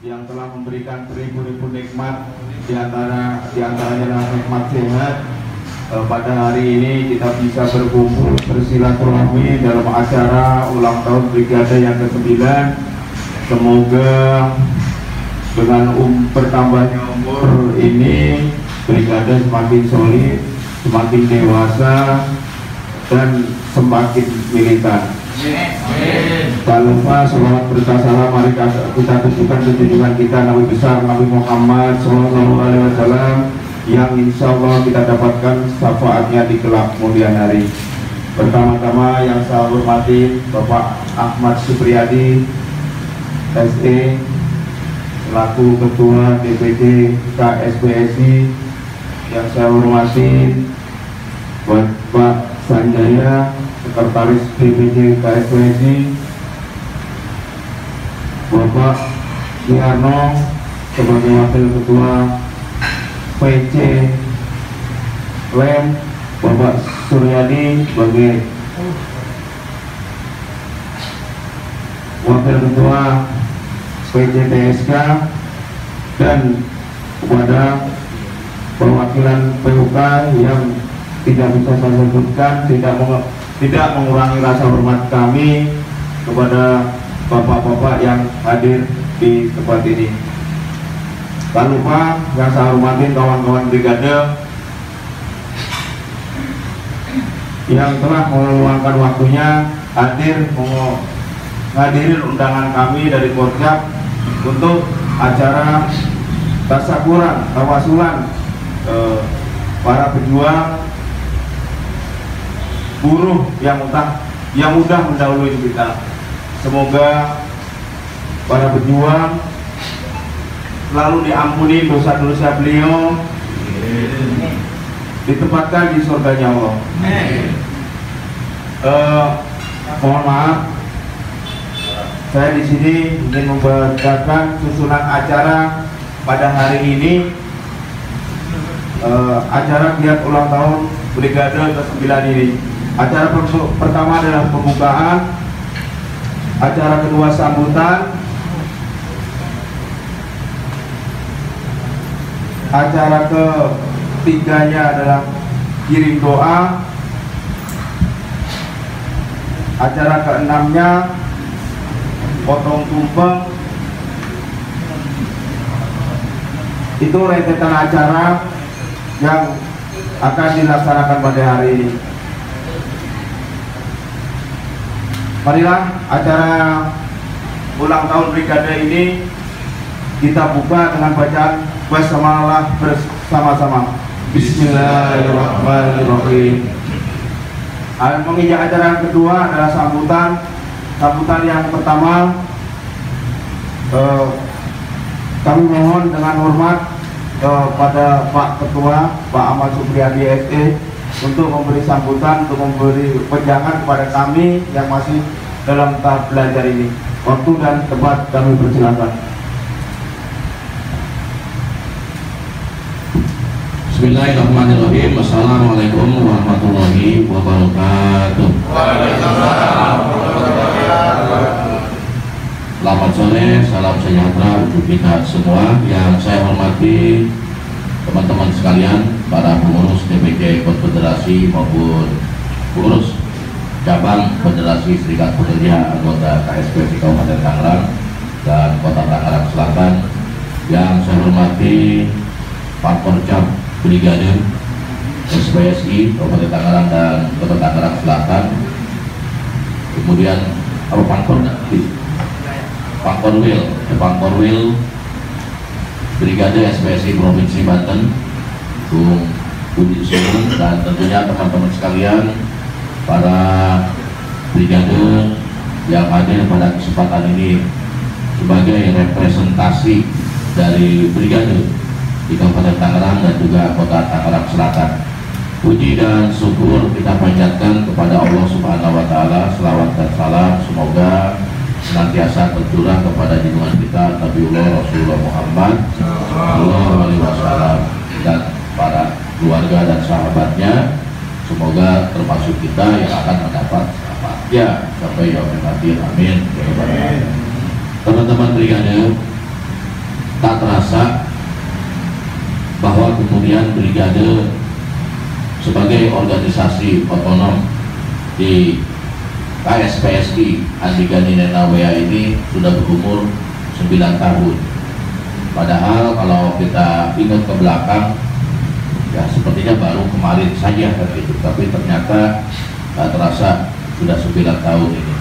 yang telah memberikan beribu-ribu nikmat, diantaranya adalah nikmat sehat. Pada hari ini kita bisa berkumpul bersilaturahmi dalam acara ulang tahun Brigade yang ke-9. Semoga dengan bertambahnya umur ini Brigade semakin solid, semakin dewasa, dan semakin militan. Tak lupa salawat berkah salam mari kita tujukan junjungan kita Nabi besar Nabi Muhammad SAW, yang insya Allah kita dapatkan syafaatnya di kelak kemudian hari. Pertama-tama yang saya hormati Bapak Ahmad Supriyadi SE selaku Ketua DPD KSPSI, yang saya hormati Bapak Sanjaya Sekretaris DPD KSPSI, Bapak Siarno sebagai Wakil Ketua PC LEM, Bapak Suryadi sebagai Wakil Ketua PCTSK, dan kepada perwakilan PUK yang tidak bisa saya sebutkan, tidak mengurangi rasa hormat kami kepada bapak-bapak yang hadir di tempat ini. Tak lupa yang saya hormati kawan-kawan Brigade yang telah meluangkan waktunya hadir menghadiri undangan kami dari Korjap untuk acara tasyakuran tawasulan para pejuang buruh yang udah mendahului kita. Semoga para pejuang lalu diampuni dosa-dosa beliau, ditempatkan di surganya Allah. Mohon maaf, saya di sini ingin membacakan susunan acara pada hari ini. Acara giat ulang tahun Brigade ke-9 ini. Acara pertama adalah pembukaan, acara kedua sambutan, acara ketiganya adalah kirim doa, acara keenamnya potong tumpeng. Itu rentetan acara yang akan dilaksanakan pada hari ini. Marilah acara ulang tahun Brigade ini kita buka dengan bacaan basmalah bersama-sama. Bismillahirrahmanirrahim. Menginjak acara yang kedua adalah sambutan. Sambutan yang pertama, kami mohon dengan hormat pada Pak Ketua Pak Ahmad Supriyadi SE untuk memberi sambutan, untuk memberi wejangan kepada kami yang masih dalam tahap belajar ini. Waktu dan tempat kami persilakan. Bismillahirrahmanirrahim. Assalamualaikum warahmatullahi wabarakatuh. Selamat sore, salam sejahtera untuk kita semua. Yang saya hormati teman-teman sekalian, para pengurus DPC Konfederasi maupun pengurus cabang Federasi Serikat Pekerja anggota KSPSI Kabupaten Tangerang dan Kota Tangerang Selatan. Yang saya hormati Pak Korcap Brigade SPSI Kabupaten Tangerang dan Kota Tangerang Selatan. Kemudian Pak Korwil Brigade SPSI Provinsi Banten, Bung Budi Sumun, dan tentunya teman-teman sekalian, para brigade yang hadir pada kesempatan ini sebagai representasi dari brigade di Kabupaten Tangerang dan juga Kota Tangerang Selatan. Puji dan syukur kita panjatkan kepada Allah Subhanahu wa Ta'ala. Selawat dan salam semoga senantiasa tercurah kepada junjungan kita Nabiullah Rasulullah Muhammad sallallahu alaihi wasallam dan para keluarga dan sahabatnya. Semoga termasuk kita yang akan mendapat syafaatnya sampai yaumil akhir. Amin. Teman-teman brigade, tak terasa bahwa kemudian brigade sebagai organisasi otonom di KSPSI Andi Gani Nenawea ini sudah berumur 9 tahun. Padahal kalau kita ingat ke belakang, ya sepertinya baru kemarin saja gitu. Tapi ternyata tak terasa sudah 9 tahun ini.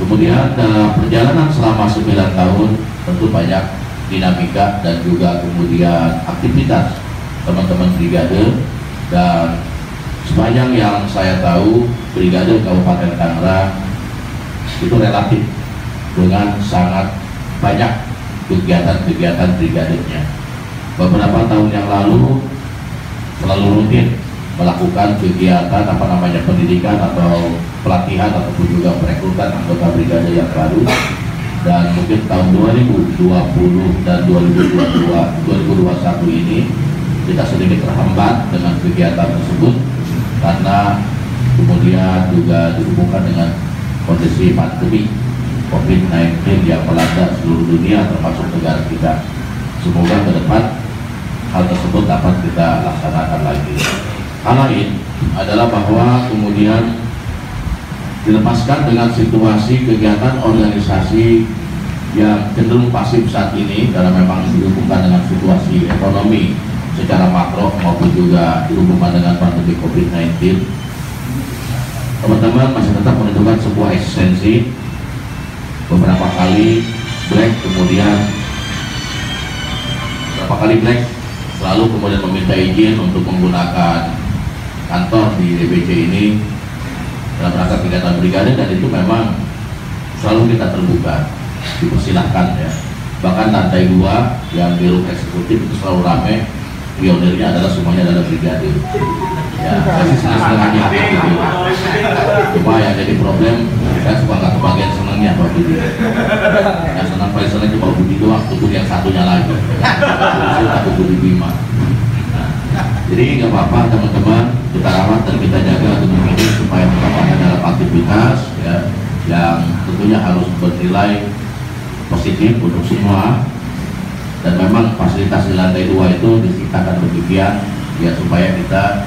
Kemudian dalam perjalanan selama 9 tahun tentu banyak dinamika dan juga kemudian aktivitas teman-teman brigade, dan sepanjang yang saya tahu brigade Kabupaten Tangerang itu relatif dengan sangat banyak kegiatan-kegiatan brigadenya. Beberapa tahun yang lalu selalu rutin melakukan kegiatan pendidikan atau pelatihan ataupun juga perekrutan anggota brigade yang baru, dan mungkin tahun 2020 dan 2021 ini kita sedikit terhambat dengan kegiatan tersebut karena kemudian juga dihubungkan dengan kondisi pandemi COVID-19 yang melanda seluruh dunia termasuk negara kita. Semoga ke depan hal tersebut dapat kita laksanakan lagi. Hal lain adalah bahwa kemudian dilepaskan dengan situasi kegiatan organisasi yang cenderung pasif saat ini karena memang dihubungkan dengan situasi ekonomi secara makro maupun juga dihubungkan dengan pandemi COVID-19. Teman-teman masih tetap menentukan sebuah eksistensi. Beberapa kali Black selalu kemudian meminta izin untuk menggunakan kantor di DBC ini dalam rangka kegiatan brigade, dan itu memang selalu kita terbuka, dipersilahkan ya. Bahkan lantai 2 yang di ruang eksekutif itu selalu ramai, pionirnya adalah semuanya adalah brigade ya. Saya senang-senang aja gitu. Cuma yang jadi problem, saya suka nggak kebagian senangnya Pak Budi. Yang senang paling senang cuma Budi doang, tunggu yang satunya lagi aku Budi Bima. Jadi nggak apa-apa teman-teman, kita rawat dan kita jaga gedung ini supaya tetap ada dalam aktivitas ya, yang tentunya harus bernilai positif untuk semua. Dan memang fasilitas di lantai 2 itu diciptakan demikian ya, supaya kita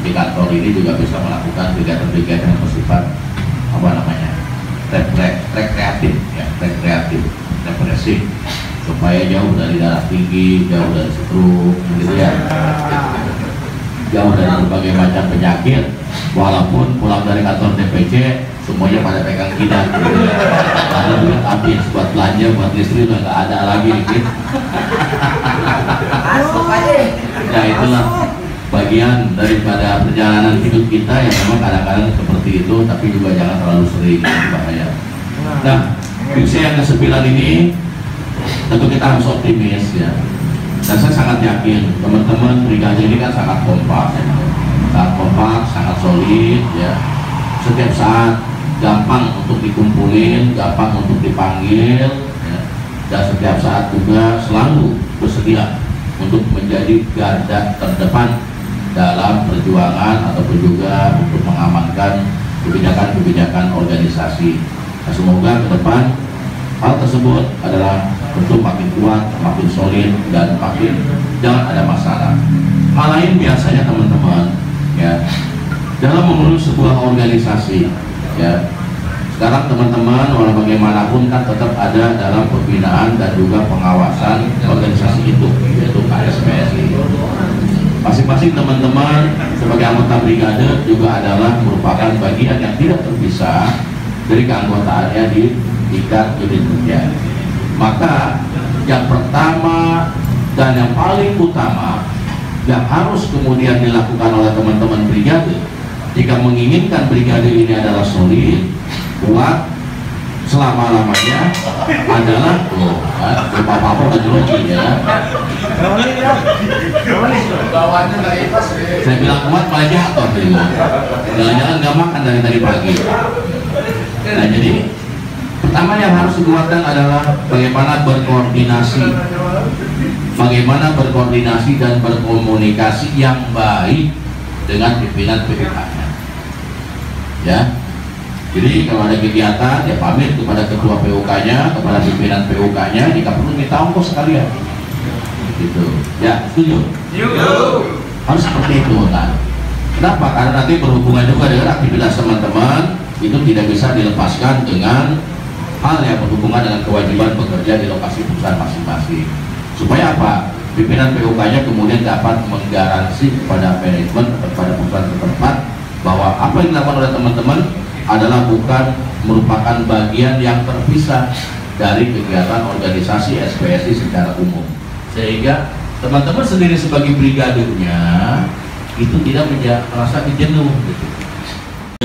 di kantor ini juga bisa melakukan kegiatan-kegiatan yang bersifat rekreatif ya, represif, supaya jauh dari darah tinggi, jauh dari stroke gitu ya, jauh dari berbagai macam penyakit. Walaupun pulang dari kantor DPC semuanya pada pegang kidat gitu ya. Karena duit habis buat belanja, buat listrik udah nggak ada lagi gitu. Ya itulah bagian daripada perjalanan hidup kita yang memang kadang-kadang seperti itu, tapi juga jangan terlalu sering, bahaya. Nah, visi yang ke-9 ini tentu kita harus optimis ya. Dan saya sangat yakin teman-teman brigade ini kan sangat kompak, sangat solid ya. Setiap saat gampang untuk dikumpulin, gampang untuk dipanggil ya. Dan setiap saat juga selalu bersedia untuk menjadi garda terdepan dalam perjuangan ataupun juga untuk mengamankan kebijakan-kebijakan organisasi. Nah, semoga ke depan hal tersebut adalah tentu makin kuat, makin solid, dan makin jangan ada masalah. Hal lain biasanya teman-teman ya, dalam mengurus sebuah organisasi ya, sekarang teman-teman walau bagaimanapun kan tetap ada dalam pembinaan dan juga pengawasan organisasi itu, yaitu KSPSI. Masing-masing teman-teman sebagai anggota brigade juga adalah merupakan bagian yang tidak terpisah dari keanggotaannya di tingkat unit kerja. Maka yang pertama dan yang paling utama yang harus kemudian dilakukan oleh teman-teman brigade jika menginginkan brigade ini adalah solid, kuat selama-lamanya adalah apa-apa lagi ya. Saya bilang kuat malah jatuh gitu. Jangan-jangan nggak makan dari tadi pagi. Nah, jadi pertama yang harus dikuatkan adalah bagaimana berkoordinasi dan berkomunikasi yang baik dengan pimpinan PPK-nya. Ya, Jadi kalau ada kegiatan ya pamit kepada ketua PUK-nya, kepada pimpinan PUK-nya, jika perlu minta ongkos sekalian. Gitu. Ya, setuju? Harus seperti itu kan. Kenapa? Karena nanti berhubungan juga dengan aktivitas teman-teman, itu tidak bisa dilepaskan dengan hal yang berhubungan dengan kewajiban bekerja di lokasi perusahaan masing-masing. Supaya apa? Pimpinan PUK-nya kemudian dapat menggaransi kepada manajemen atau kepada perusahaan setempat bahwa apa yang dilakukan oleh teman-teman adalah bukan merupakan bagian yang terpisah dari kegiatan organisasi SPSI secara umum, sehingga teman-teman sendiri sebagai brigadirnya itu tidak merasa jenuh gitu.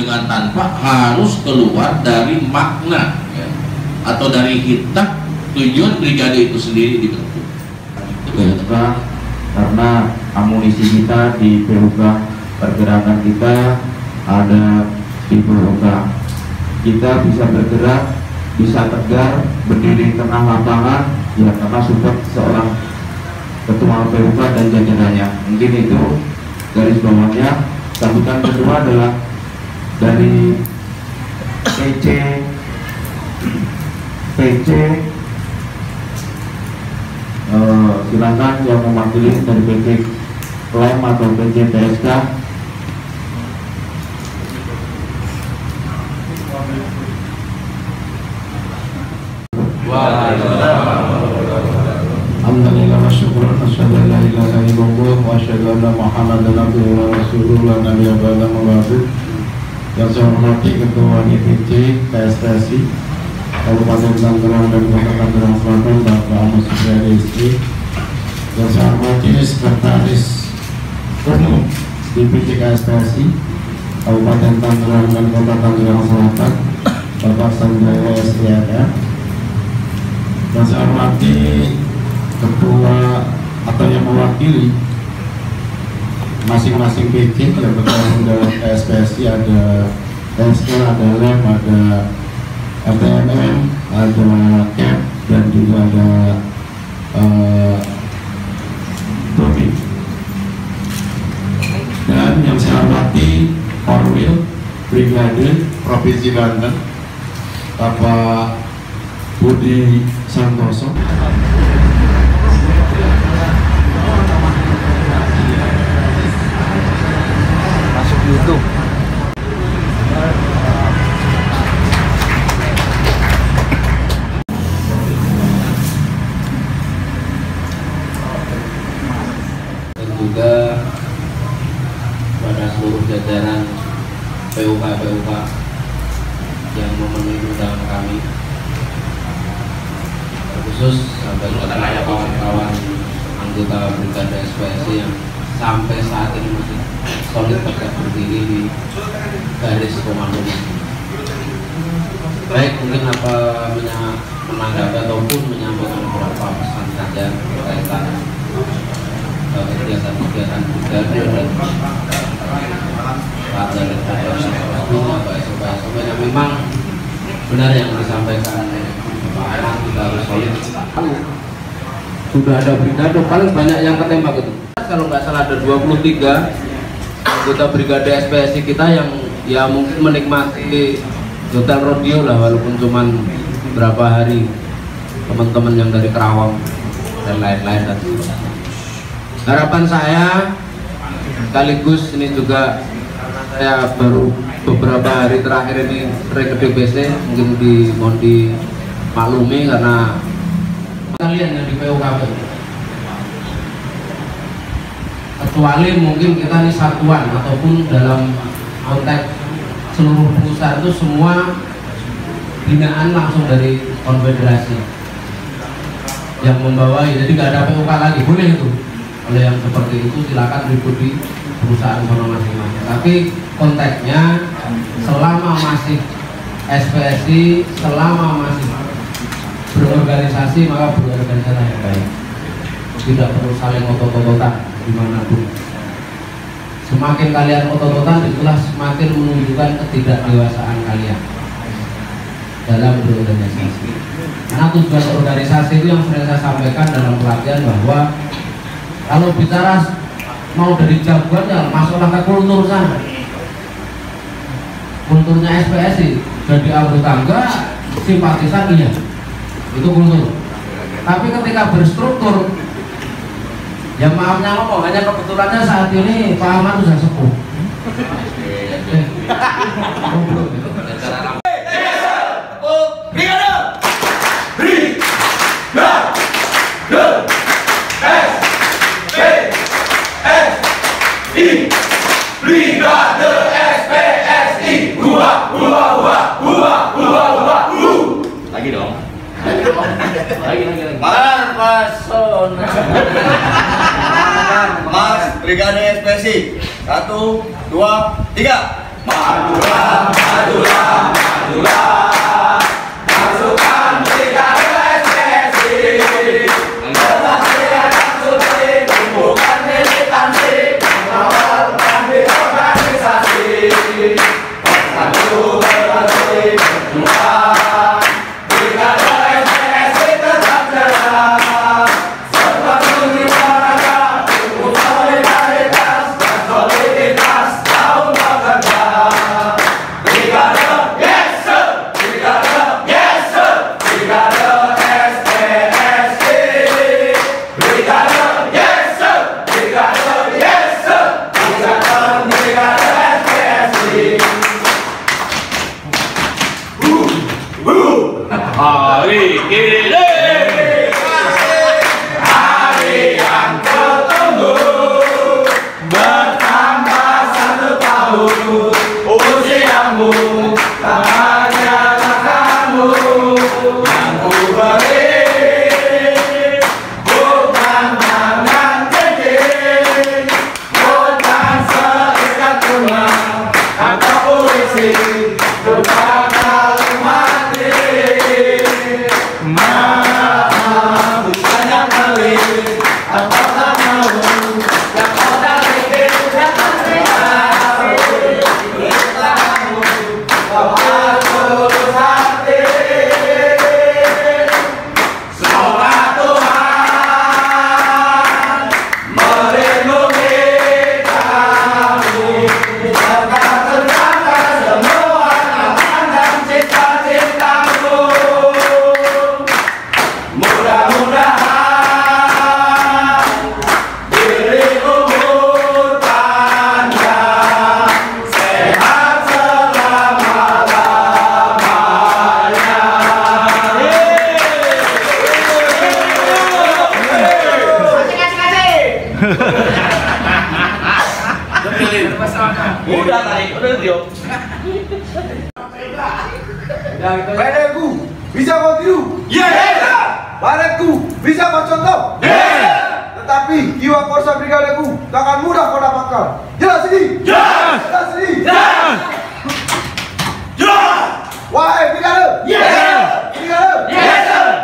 Dengan tanpa harus keluar dari makna ya, atau dari hitah tujuan brigade itu sendiri dibentuk. Karena amunisi kita di PUK, pergerakan kita ada di PUK, kita bisa bergerak, bisa tegar, berdiri di tengah lapangan ya karena support seorang ketua PUK dan jajarannya. Mungkin itu garis bawahnya. Sambutan kedua adalah dari PC silakan yang mewakili dari PC Lem atau PC PSK. Alhamdulillah wa syukuran asyhadu an la ilaha illallah wa asyhadu anna Muhammadan abduhu wa rasuluhu la nabiyya ba'dahu wa ba'du. Yang saya hormati Ketua DPC PSPSI Kabupaten Tangerang dan Kota Tangerang Selatan Bapak Ahmad Supriyadi SC. Yang saya hormati Sekretaris Umum DPC KSPSI Kabupaten Tangerang dan Kota Tangerang Selatan Bapak Sanjaya SDR. Dan saya hormati ketua atau yang mewakili masing-masing PC yang bergabung dalam KSPSI, ada PSK, ada LEM, ada RTMM, ada CAP, dan juga ada TOPI. Dan yang saya hormati Korwil Brigade Provinsi Banten Bapak Budi Santoso. Masuk YouTube. Dan juga pada seluruh jajaran PUK yang memenuhi undangan kami, khusus sampai kepada kawan-kawan anggota Brigade SPSI yang sampai saat ini masih solid tegak berdiri di garis komando. Baik, mungkin apa menanggapi ataupun menyampaikan beberapa pesan saja berkaitan kegiatan-kegiatan brigade dan Pak dari atau SOP yang memang benar yang disampaikan Pak Ahmad, kita harus solid. Sudah ada brigade paling banyak yang ketembak itu. Kalau nggak salah ada 23 anggota brigade SPSI kita yang ya mungkin menikmati hotel rodeo lah, walaupun cuman berapa hari, teman-teman yang dari Kerawang dan lain-lain. Dan harapan saya sekaligus ini juga saya baru beberapa hari terakhir ini sering ke DPC, mungkin mohon dimaklumi karena kalian yang di PUK, kecuali mungkin kita ini satuan ataupun dalam konteks seluruh perusahaan itu semua binaan langsung dari konfederasi yang membawahi, jadi nggak ada PUK lagi. Boleh itu, oleh yang seperti itu silakan ribut di perusahaan masing-masing, tapi konteksnya selama masih SPSI, selama masih berorganisasi, maka berorganisasi yang baik, tidak perlu saling otot-ototan dimanapun. Semakin kalian otot-ototan, itulah semakin menunjukkan ketidakdewasaan kalian dalam berorganisasi. Karena tujuan organisasi itu yang sering saya sampaikan dalam pelatihan, bahwa kalau bicara mau dari jagoan ya masuklah ke kultur sana, kulturnya SPSI. jadi anggota enggak, simpatisan iya, itu kultur. Tapi ketika berstruktur, ya maafnya ngomong, hanya kebetulannya saat ini Pak Ahmad sudah sepuh. Brigade SPSI, hua hua hua hua hua hua hu. Lagi dong. Lagi. Marpasona. Mas Brigade SPSI. 1, 2, 3. Madura, Madura, Madura. Pasukan Brigade SPSI. Bukan militansi, mengawalkan di organisasi. Satu berarti berdua. Brigade SPSI tetap jelas. Seperti warga, tumbuh solidaritas dan soliditas kaum pekerja. Brigade, yes sir. Brigade, yes sir. Brigade SPSI. Brigade, yes sir. Brigade, yes sir. Brigade SPSI. Hari ini hari yang ketemu, bertambah 1 tahun usiamu, tak hanyalah kamu yang ku beri, bukan tangan cincin, bukan seiskat bunga atau puisi, bukan kalimat diri. Maaf, banyak kali apa tak mau yang kau dari hidup tahu bahwa tulus hati. Semoga Tuhan melindungi kami, serta terjaga semua harapan dan cita-citamu. Mudah-mudahan diri umur panjang, sehat selama-lamanya. Udah tadi, udah Tio. Badanku bisa kau tiru, badanku bisa kau contoh, tetapi jiwa korsa brigadeku takkan mudah kau dapatkan. Jelas ini? Jelas ini? Wahai brigade, brigade, brigade,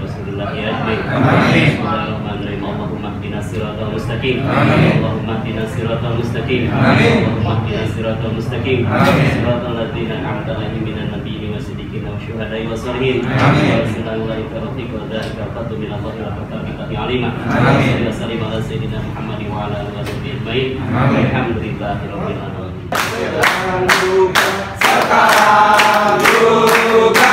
Rasulullah ya amin. Bismillahirrahmanirrahim. Allahumma ihdinas siratal mustaqim. Allahumma ihdinas siratal mustaqim. Allahumma ihdinas siratal mustaqim. Siratal ladzina an'amta 'alaihim minan nabiyyin wasiddiqin wasyuhada'i wassalihin. Wassalamualaikum warahmatullahi wabarakatuh. Minallahi wa barakatuh. Alimah. Wa sallim ala sayyidina Muhammadin wa ala alihi washabihi ajmain. Alhamdulillahirabbil alamin. Sekarang juga